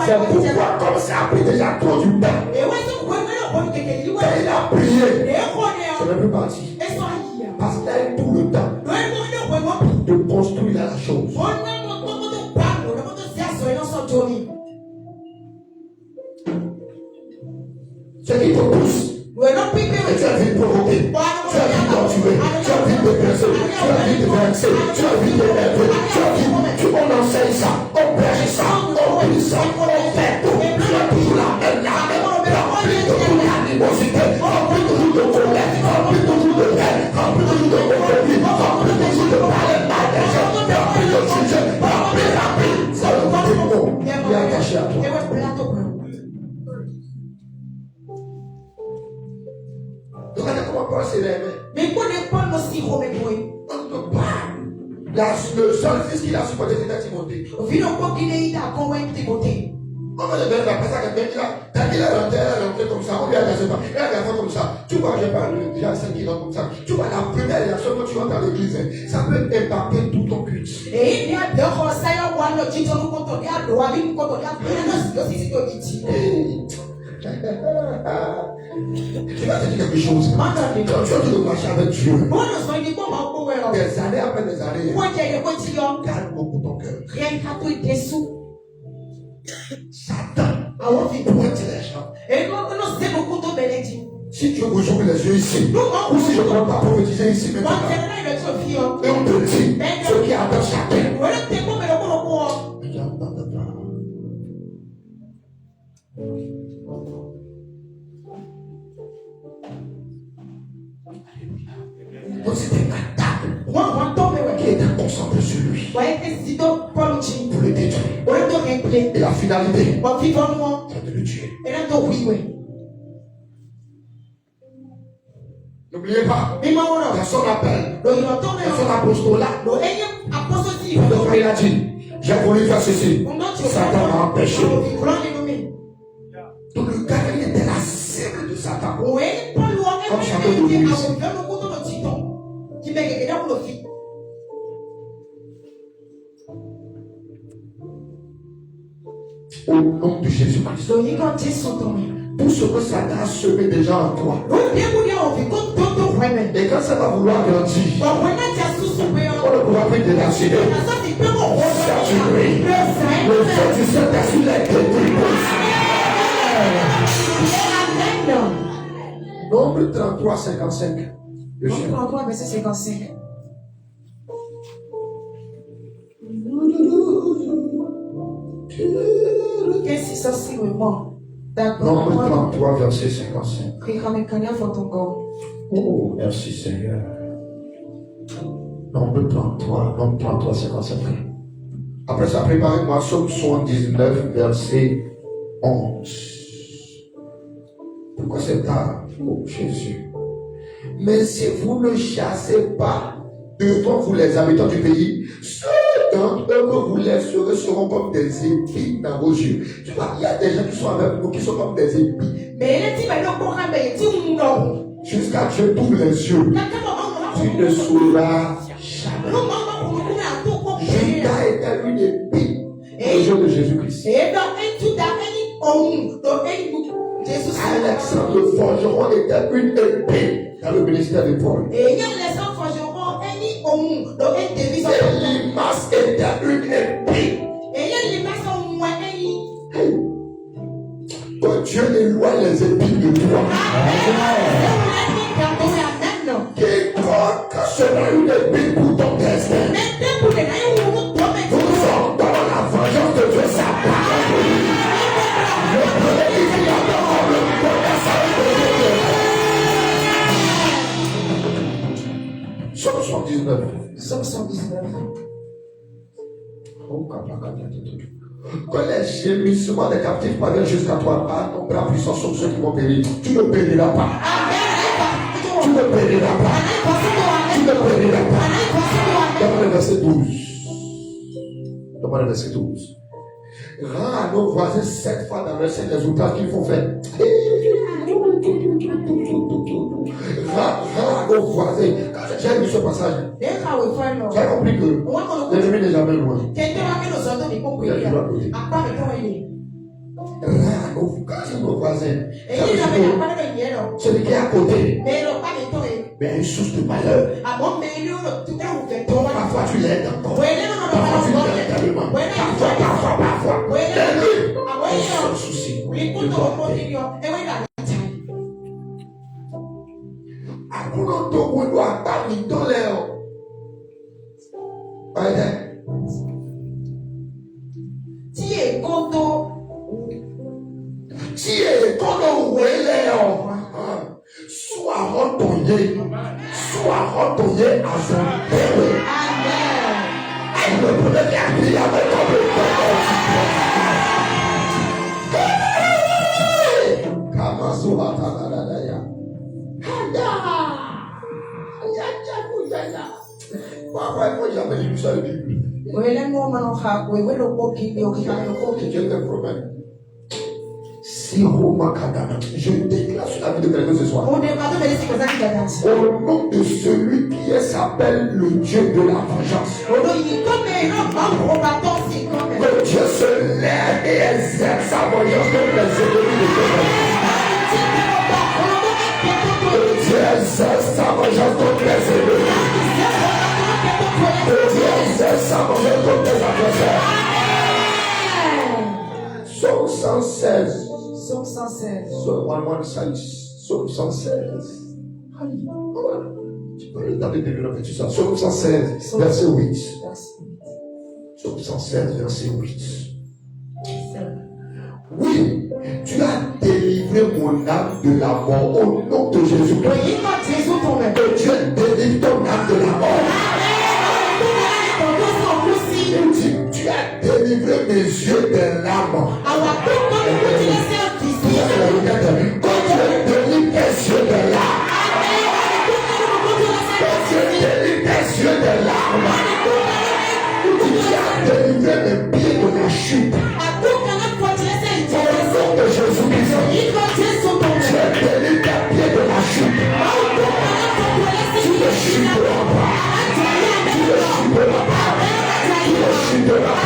A: C'est pourquoi, comme ça a pris déjà trop du temps, il a prié. Je ne peux pas partir. Parce qu'il a eu tout le temps de construire la chose. Ce qui te pousse, et tu as envie de provoquer, tu as envie de torturer, tu as envie de dépenser, tu as envie de vexer, tu as envie de énerver, on enseigne ça, on prêche ça, on prie ça, on fait tout. Tu as toujours la même, rempli toujours d'animosité, rempli toujours de colère, rempli toujours de haine, rempli toujours de conflit, rempli toujours de parler mal des gens, rempli de juger, rempli. C'est le démon qui est attaché à toi. Donc, comment Paul s'est levé?
C: Mais quoi n'est pas aussi Romain?
A: On ne peut pas. Le seul fils qu'il a supporté, c'était Timothée.
C: On
A: va le faire parce que quand il est rentré comme ça, on lui a dit pas. Il a fait comme ça. Tu vois, je parle déjà 5 qui comme ça. Tu vois, la première réaction que tu rentres dans l'église, ça peut impacter tout ton culte. Et il y a deux conseils à voir le titre nous quand on est à droite, nous quand on est à tu vas te dire quelque chose. Quand tu as dit de marcher avec Dieu, des années après des années, calme beaucoup ton cœur. Satan a envie de pointer les gens. Si tu veux j'ouvre les yeux ici, ou si je ne peux pas prophétiser ici maintenant, et on te dit ce qui attend chacun. Donc c'était un table qui était concentré sur lui pour le détruire. Et la finalité, c'est de le tuer. N'oubliez pas, personne appelle, personne apostolat. Il a dit, j'ai voulu faire ceci. Satan m'a empêché. Donc le gars, il était la cible de Satan. Comme chacun de nous ici. Au nom de Jésus-Christ. Tout ce que Satan a semé déjà en toi. Et quand ça va vouloir grandir, on ne pourra plus dénoncer. Saturé. Le fait du Saint-Esprit est détruit. Nombre 33, 55.
C: Nombre 33, verset 55. Qu'est-ce que ça c'est vraiment?
A: Nombre 33, verset 55. Oh, merci Seigneur. Nombre 33, 55. Après ça, préparez-moi Psaume 79, verset 11. Pourquoi c'est tard? Oh Jésus. Mais si vous ne chassez pas devant vous les habitants du pays, ceux d'entre eux que vous laisserez seront comme des épis dans vos yeux. Tu vois, il y a des gens qui sont avec nous qui sont comme des épis. Jusqu'à ce que tu ouvres les yeux, tu ne sauras jamais. Judas était une épée au jour de Jésus-Christ. Alexandre le forgeron était une épée dans le ministère de Paul. Elimas était une épée. Que Dieu éloigne les épines de toi. Quiconque sera une épine pour ton destin. Nous sommes dans la vengeance de Dieu, sa parole. Le premier qui a d'abord le premier salut de Dieu. Somme 119.
C: Somme 119.
A: Que les gémissements des captifs parviennent jusqu'à toi, par ton bras puissant sur ceux qui vont périr. Tu ne périras pas. Tu ne périras pas. Tu ne périras pas. Demande le verset 12. Demande le verset 12. Rends à nos voisins 7 fois dans le ciel les ouvrages qu'ils font faire. Rends à nos voisins. J'ai lu ce passage. J'ai compris que l'ennemi n'est jamais loin. Nos voisins. Celui qui est à côté. Mais une source de malheur. Parfois tu l'aides encore. Parfois tu l'aides tellement. Parfois. L'ennemi. Un seul souci. Akuno to wudu akpami to le o. Right. Tie kodo wele o. Soit retourné à son père. Elle ne pouvait rien dire avec ton Kamasu Papa, moi j'avais lu ça le Bible. Quel problème? Si Roma Kadana, je déclare sur la vie de quelqu'un ce soir. Au nom de celui qui s'appelle le Dieu de la vengeance. Que Dieu se lève et exerce sa vengeance contre les ennemis de Dieu. Que Dieu exerce sa vengeance contre les ennemis. Que Dieu exerce sa vengeance contre les adversaires. Psaume 116.
C: Psaume 116.
A: Psaume 116. Tu peux le taper développer tout ça. Psaume 116, verset 8. Psaume 116, verset 8. Oui, tu as délivré mon âme de la mort au nom de Jésus-Christ. que Dieu délivre ton âme de la mort. Il dit, tu as délivré mes yeux des larmes. Quand Dieu délivre tes yeux des larmes, quand Dieu délivre tes yeux des larmes, tu as délivré mes pieds de la chute. Au nom de Jésus-Christ, tu as délivré tes pieds de la chute. Tu ne chuteras pas. Tu ne chuteras pas. Tu ne chuteras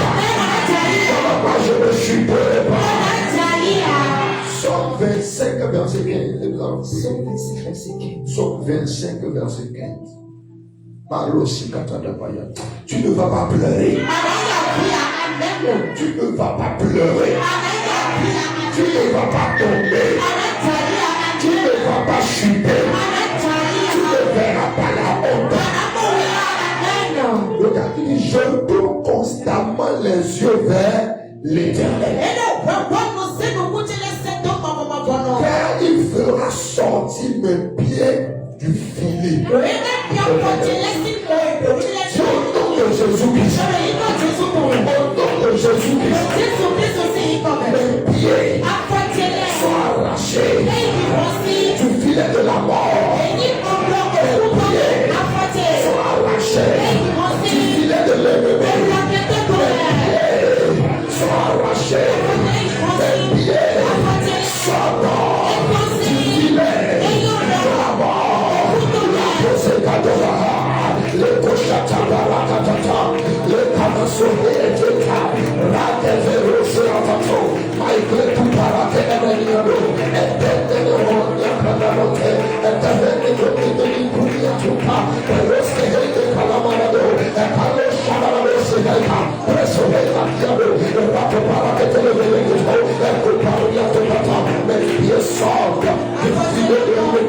A: pas. Je ne chuterai pas. Somme 25, verset 15. Somme 25, verset 15. Tu ne vas pas pleurer. Tu ne vas pas pleurer. Tu ne vas pas tomber. Tu ne vas pas chuter. Tu ne verras pas la honte. Je tourne constamment les yeux vers l'Éternel. Car il fera sortir mes pieds du filet. Au nom de Jésus-Christ. Au nom de Jésus-Christ. Mes pieds sont arrachés du filet de la mort. Mes pieds sont arrachés du filet de l'ennemi. Mes pieds sont arrachés. Mes pieds sortent du filet de la mort. La poségadora, le koshatabarakatata, le kamasoheta, rakeverosiratato, maikletuparate emeniano, eteteneronyakananote, etevenikotidenikunyatuka, peroskehete kalamarado, ekaloshabaraboseheka, presohekatiado, rakoparaketelevelekito, ekopariatokata, mes pieds sortent du filet de l'ennemi.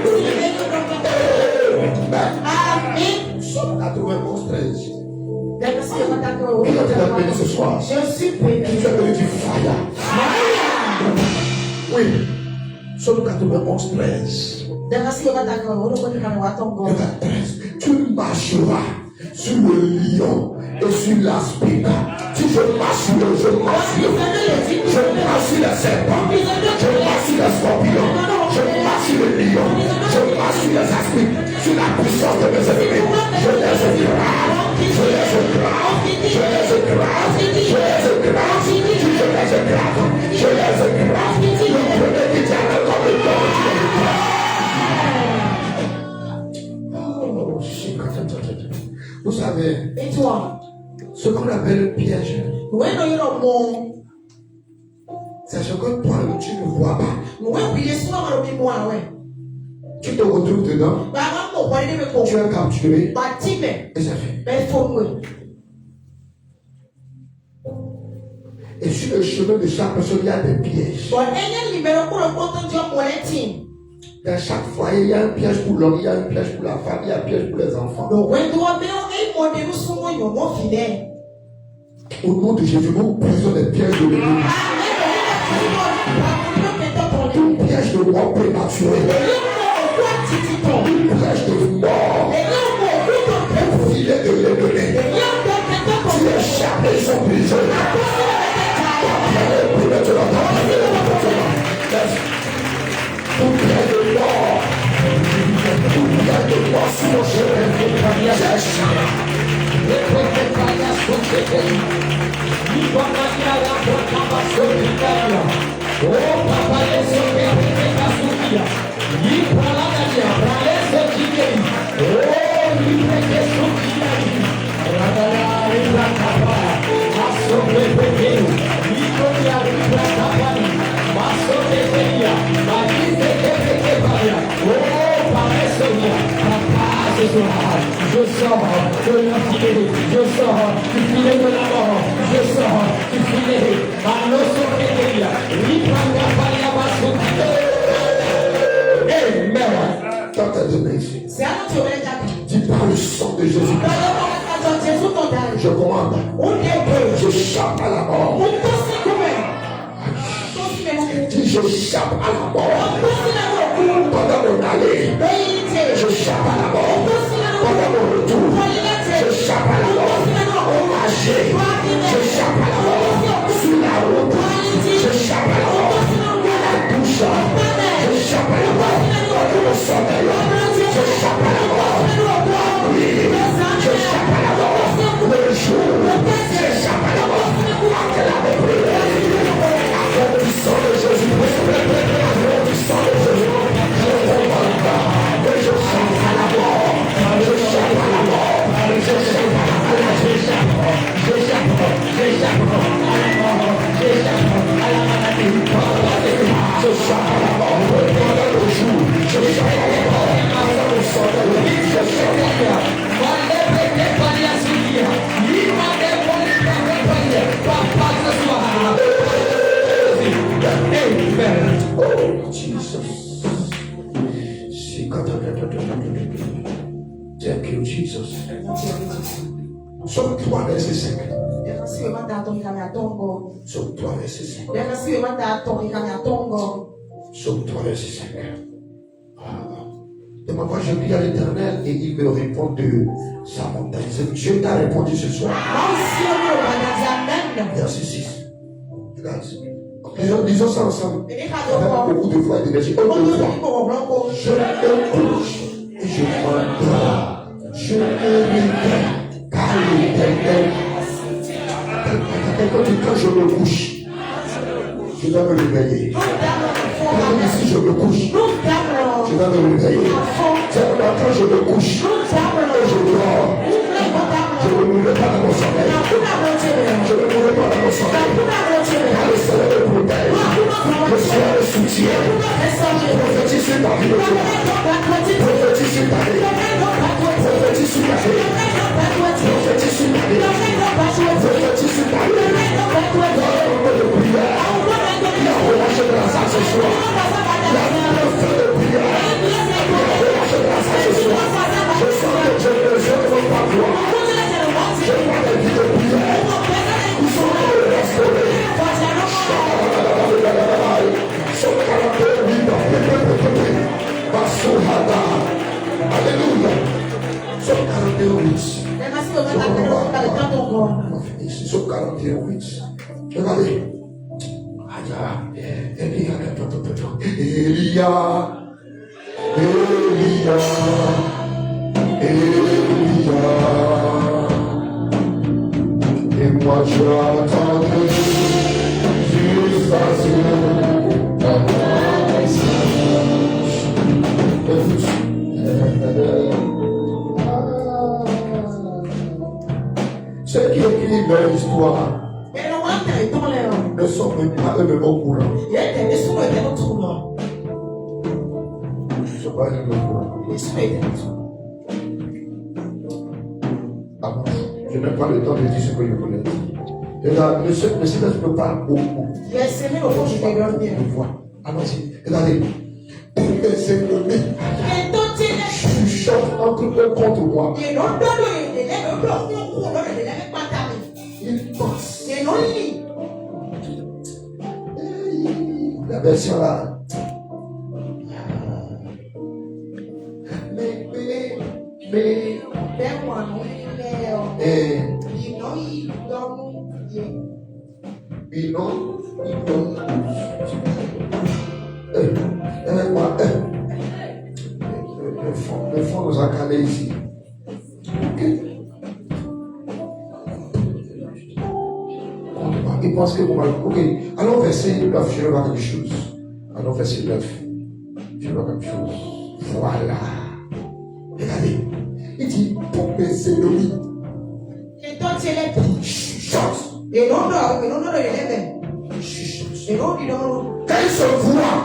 A: Amen. Somme 91, 13. Qui a été béni ce soir? Je suis béni. Tu es béni du fire. Oui. Somme 91, 13. Tu marcheras sur le lion et sur l'aspic. Si je marche sur le, je marche sur les serpents, je marche sur les scorpions, je marche sur le lion, je marche sur les aspics, sur la puissance de mes ennemis. Je les écrase, je les écrase, je les écrase, je les écrase, je les écrase, je les écrase. Le premier qui tient comme le temps. Vous savez, et toi, ce qu'on appelle le piège, c'est ce que toi tu ne vois pas. Tu te retrouves dedans, tu es capturé, et ça fait. Et sur le chemin de chaque personne, il y a des pièges. Dans chaque foyer, il y a un piège pour l'homme, il y a un piège pour la femme, il y a un piège pour les enfants. Au nom de Jésus, nous brisons les pièges de l'ennemi. Tout piège de mort prématuré, tout piège de mort, tout filet de l'ennemi. Tu échappes, ils sont brisés. Tout piège de mort, tout piège de mort sur mon chemin, j'échappe. Je sors de l'infidélité, je sors du filet de la mort, je sors du filet à l'osophélia. Amen. Quand tu as donné ici, dis par le sang de Jésus. Je commande, je chape à la mort. Dis je chape à la mort. Pendant mon allée, je chape à la mort. Pendant mon retour, je chape à la mort. Au marché, je chape à la mort. Sur la route, je chape à la mort. À la douche, je chape à la mort. Dans le sommeil, je chape à la mort. Oui, je chape à la mort. Le jour, je chape à la mort. Acclamez prière. Avec du sang de Jésus, avec du sang de Jésus, je commande que je chape à la mort. Je chape à la mort. Je chape à la mort. Je chape à la mort. Je chape à la mort. Je chape à la mort. Pendant le jour, je chape à la mort. Pendant le sommeil, je chape à la mort. Amen. Oh, Jesus. Thank you, Jesus. Somme 3, verset 5. Somme 3, verset 5. Somme 3, verset 5. Et moi, je prie à l'Éternel et il me répond de sa montagne. Dieu t'a répondu ce soir. Verset 6. Disons ça ensemble. Avec beaucoup de foi et d'énergie. Je me couche et je m'endors. Je me réveille. Car l'Éternel. Quand je me couche, je dois me réveiller. Si je me couche, je dois me réveiller. Quand je me couche, je dors. Je ne me mets pas dans mon sommeil. Je ne me mets pas dans mon sommeil. Car le soleil me protège. Le ciel me soutient. Prophétise sur ta vie. Prophétise sur ta vie. Prophétise sur ta vie. Prophétise sur ta vie. Prophétise sur ta vie. Dans le moment de prière, il a relâché de la salle ce soir. Il a fait de prière. Il a relâché de la salle ce soir. Je sens que Dieu ne veut pas voir. Je vois des vies de prière. Ils sont restaurés. Son caractère vivant. Alléluia. Son caractère riche. Son caractère riche. Regardez. Et moi je attendrai jusqu'à ce ceux qui écrivent leur histoire ne sont même pas eux-mêmes au courant. Ils ne sont pas eux-mêmes au courant. Je n'ai pas le temps de dire ce que je voulais dire. Et là, le Seigneur me parle beaucoup. Allons-y. Regardez. Mes ennemis chuchotent entre eux contre moi. Ils pensent. La version là. Le fond nous a calé ici. Il pense que vous m'avez. Ok, allons verser 9, je vais voir quelque chose. Allons verser 9. Je vais voir quelque chose. Voilà. Regardez. Il dit pour mes ennemis. Chuchote. Quand ils se voient,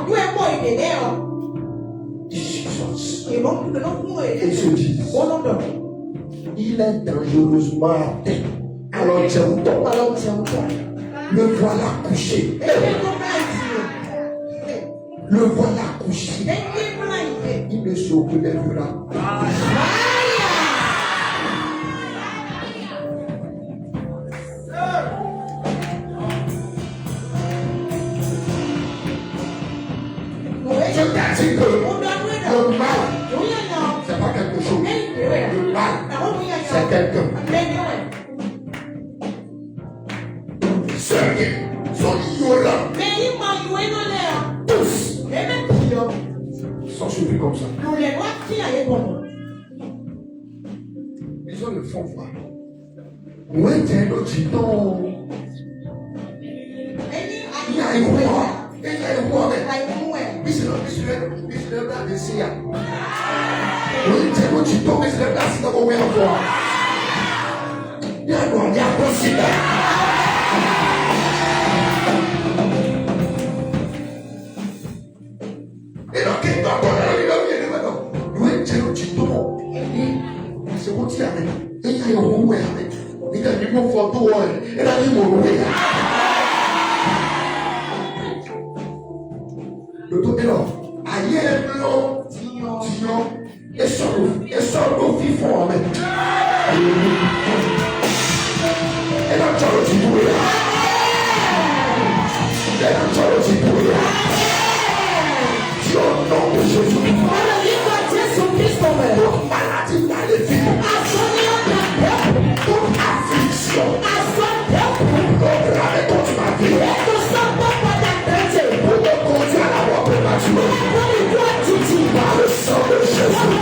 A: ils chuchotent. Et ils se disent il est dangereusement atteint. Alors tiens-toi. Le voilà couché. Le voilà couché. Il ne se relèvera. Je t'ai dit que le mal mal. C'est quelqu'un. Ceux qui sont ignorants, tous, sont suivis comme ça. Ils ont le fond voir. Où est-il le titon? Il y a un roi. Il y a un roi. Il se lève là, il se lève là. Où est-il le titon? Il se lève là, c'est combien de fois? Il y a un roi, il y a un possible. Et donc, il va où est-il le titon? C'est quoi qui a mis? Il y a un roi. Il a mis mon photo. Il a mis mon roi. Le tout est là. Ailleurs, blanc, tignon, et sur le vivant. Et la charlotte, Dieu, au nom de Jésus. Toute maladie dans les vies. Toute affliction. Toute grave contre ma vie. Pour te conduire à la mort prématurée. Par le sang de Jésus.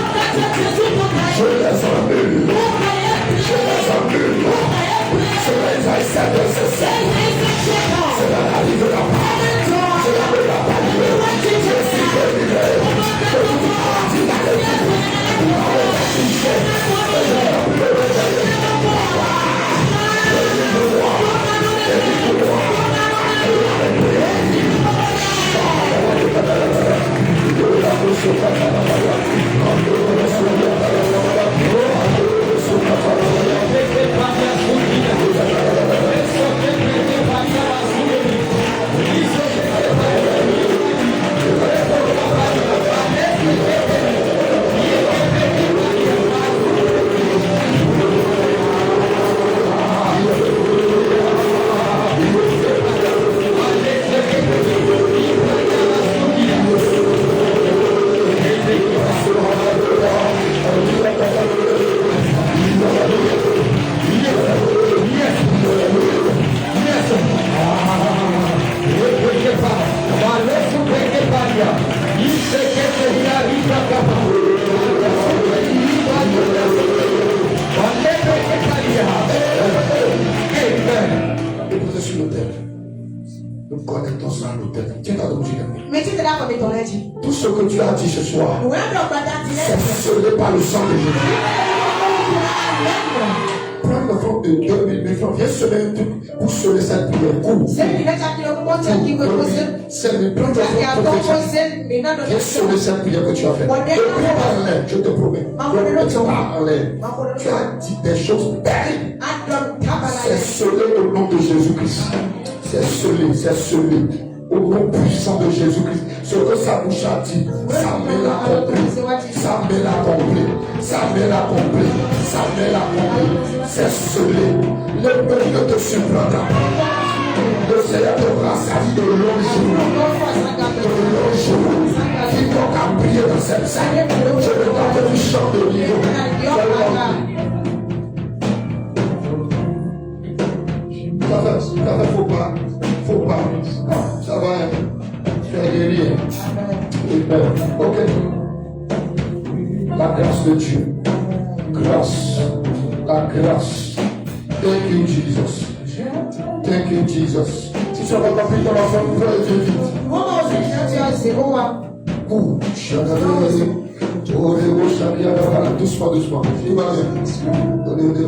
A: Je les annule. Je les annule. Je les accepte de ce sang. C'est la vie de la part. C'est la vie de la part. Je suis délivré. De toute maladie dans les vies. Tout ce que tu as dit ce soir, c'est scellé par le sang de Jésus. Prends le fond de 2000 francs, viens sceller un truc pour sceller cette prière. Prends le fond prophétique. Viens sceller cette prière que tu as faite. Ne prends pas en l'air, je te promets. Ne prends pas en l'air. Tu as dit des choses belles. C'est scellé au nom de Jésus-Christ. C'est scellé. Au nom puissant de Jésus-Christ, ce que sa bouche a dit, sa main l'a compris, c'est scellé. Le peuple ne te surprendra. Le Seigneur te rassasiera de longs jours. Quiconque a prié dans cette salle, je le donne du chant de livre. Faut pas. Ça va, tu es guéri. Ok. La grâce de Dieu. La grâce. Thank you, Jesus. Si tu as pas compris ton enfant, tu peux Dieu vite.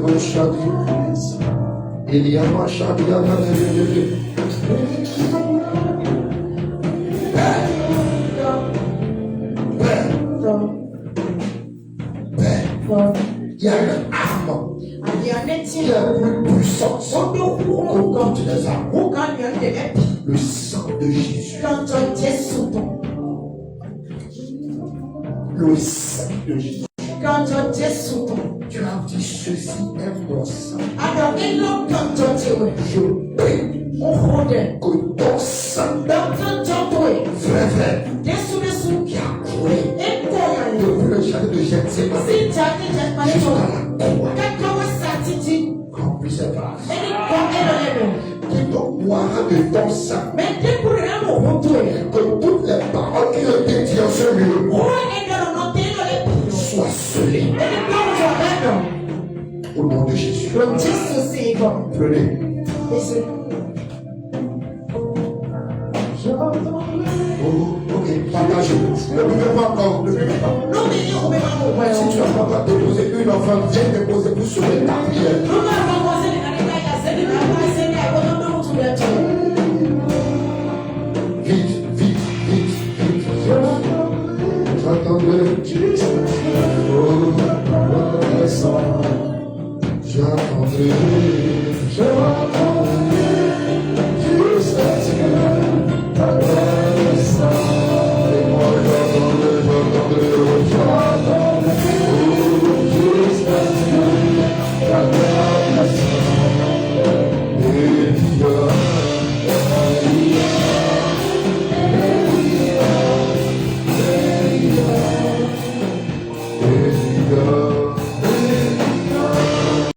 A: Doucement. Il y a ma chadia dans les yeux. Il y a une arme qui est plus puissante que les armes. Le sang de Jésus. Le sang de Jésus. Tu as dit ceci est mon sang. Je prie que ton sang, frère, qui a coulé depuis le jardin de Gethsémani jusqu'à la de ton sein.
C: Mais dès pour le retour,
A: Que toutes les paroles qui ont été dites en ce lieu soient scellées. Au nom de Jésus. Prenez. Oh, ok, partagez-vous. Ne pouvez pas encore. Si tu n'as pas déposé une offrande, viens déposer pour sauver ta prière. Vite, vite, vite, vite. J'attendrai. Oh, j'attendrai.